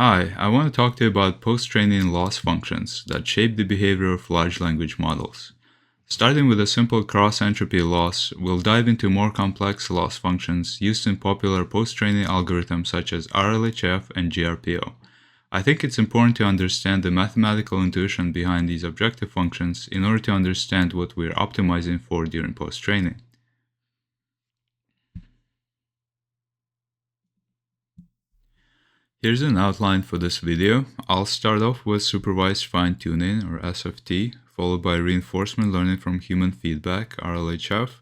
Hi, I want to talk to you about post-training loss functions that shape the behavior of large language models. Starting with a simple cross-entropy loss, we'll dive into more complex loss functions used in popular post-training algorithms such as RLHF and GRPO. I think it's important to understand the mathematical intuition behind these objective functions in order to understand what we're optimizing for during post-training. Here's an outline for this video. I'll start off with supervised fine-tuning, or SFT, followed by reinforcement learning from human feedback, RLHF,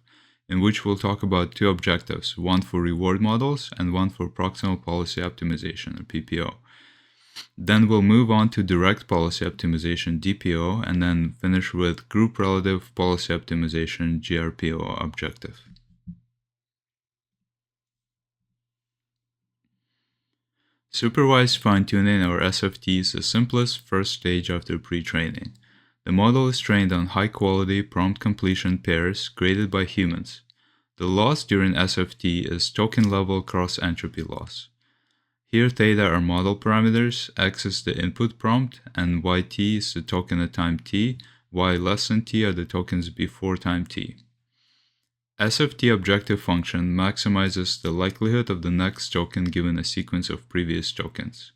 in which we'll talk about two objectives, one for reward models and one for proximal policy optimization, or PPO. Then we'll move on to direct policy optimization, DPO, and then finish with group relative policy optimization, GRPO objective. Supervised fine-tuning, or SFT, is the simplest first stage after pre-training. The model is trained on high-quality prompt completion pairs graded by humans. The loss during SFT is token-level cross-entropy loss. Here theta are model parameters, x is the input prompt, and yt is the token at time t, y less than t are the tokens before time t. SFT objective function maximizes the likelihood of the next token given a sequence of previous tokens.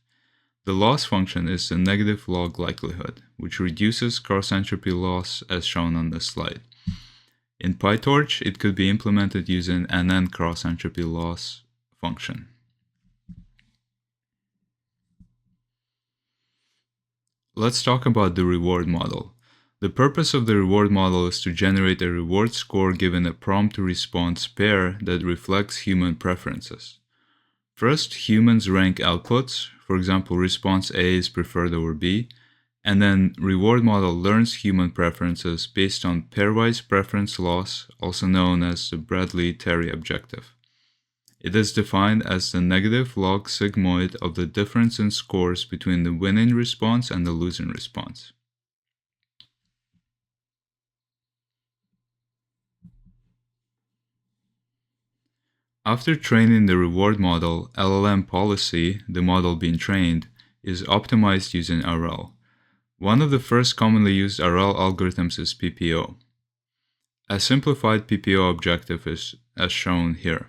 The loss function is the negative log likelihood, which reduces cross-entropy loss as shown on this slide. In PyTorch, it could be implemented using NN cross-entropy loss function. Let's talk about the reward model. The purpose of the reward model is to generate a reward score given a prompt-to-response pair that reflects human preferences. First, humans rank outputs, for example, response A is preferred over B, and then reward model learns human preferences based on pairwise preference loss, also known as the Bradley-Terry objective. It is defined as the negative log sigmoid of the difference in scores between the winning response and the losing response. After training the reward model, LLM policy, the model being trained, is optimized using RL. One of the first commonly used RL algorithms is PPO. A simplified PPO objective is as shown here.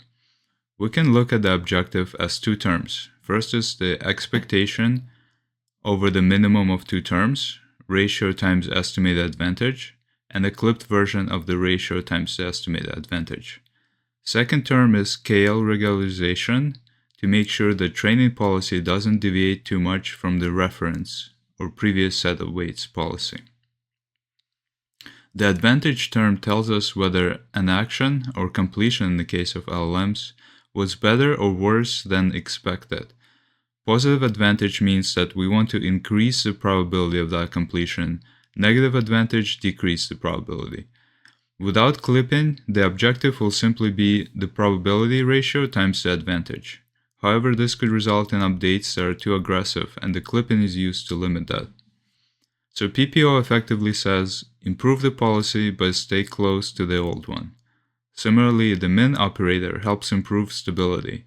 We can look at the objective as two terms. First is the expectation over the minimum of two terms, ratio times estimated advantage, and a clipped version of the ratio times the estimated advantage. Second term is KL regularization to make sure the training policy doesn't deviate too much from the reference or previous set of weights policy. The advantage term tells us whether an action or completion in the case of LLMs was better or worse than expected. Positive advantage means that we want to increase the probability of that completion. Negative advantage decrease the probability. Without clipping, the objective will simply be the probability ratio times the advantage. However, this could result in updates that are too aggressive, and the clipping is used to limit that. So PPO effectively says, improve the policy but stay close to the old one. Similarly, the min operator helps improve stability.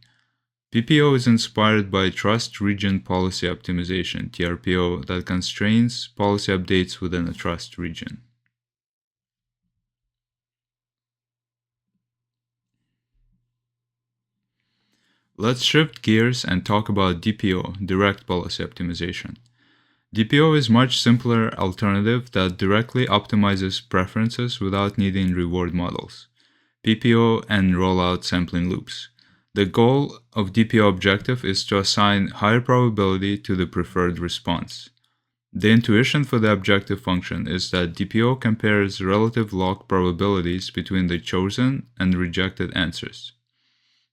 PPO is inspired by trust region policy optimization, TRPO, that constrains policy updates within a trust region. Let's shift gears and talk about DPO, direct policy optimization. DPO is a much simpler alternative that directly optimizes preferences without needing reward models, PPO and rollout sampling loops. The goal of DPO objective is to assign higher probability to the preferred response. The intuition for the objective function is that DPO compares relative log probabilities between the chosen and rejected answers.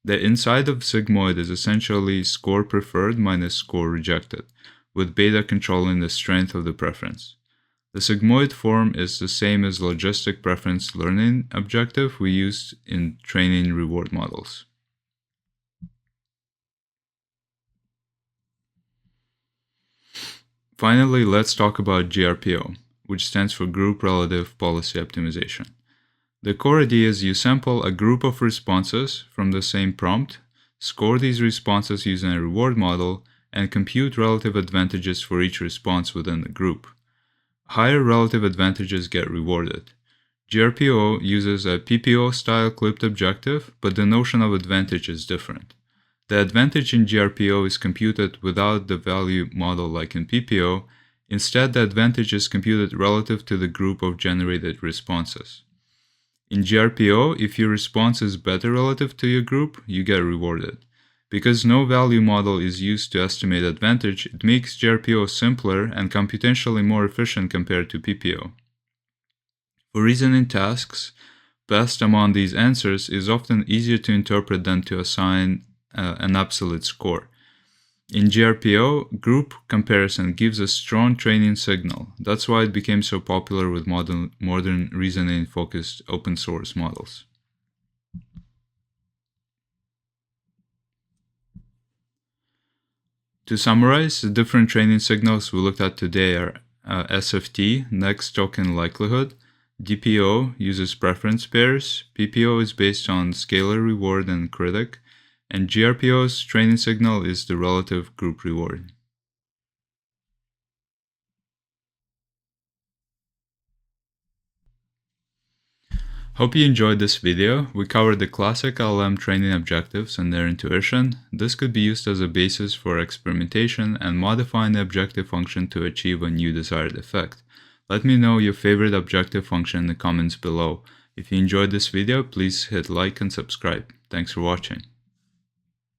The inside of sigmoid is essentially score preferred minus score rejected, with beta controlling the strength of the preference. The sigmoid form is the same as logistic preference learning objective we used in training reward models. Finally, let's talk about GRPO, which stands for Group Relative Policy Optimization. The core idea is you sample a group of responses from the same prompt, score these responses using a reward model, and compute relative advantages for each response within the group. Higher relative advantages get rewarded. GRPO uses a PPO-style clipped objective, but the notion of advantage is different. The advantage in GRPO is computed without the value model like in PPO. Instead, the advantage is computed relative to the group of generated responses. In GRPO, if your response is better relative to your group, you get rewarded. Because no value model is used to estimate advantage, it makes GRPO simpler and computationally more efficient compared to PPO. For reasoning tasks, best among these answers is often easier to interpret than to assign an absolute score. In GRPO, group comparison gives a strong training signal. That's why it became so popular with modern reasoning-focused open source models. To summarize, the different training signals we looked at today are SFT, next token likelihood, DPO uses preference pairs, PPO is based on scalar reward and critic, and GRPO's training signal is the relative group reward. Hope you enjoyed this video. We covered the classic LLM training objectives and their intuition. This could be used as a basis for experimentation and modifying the objective function to achieve a new desired effect. Let me know your favorite objective function in the comments below. If you enjoyed this video, please hit like and subscribe. Thanks for watching.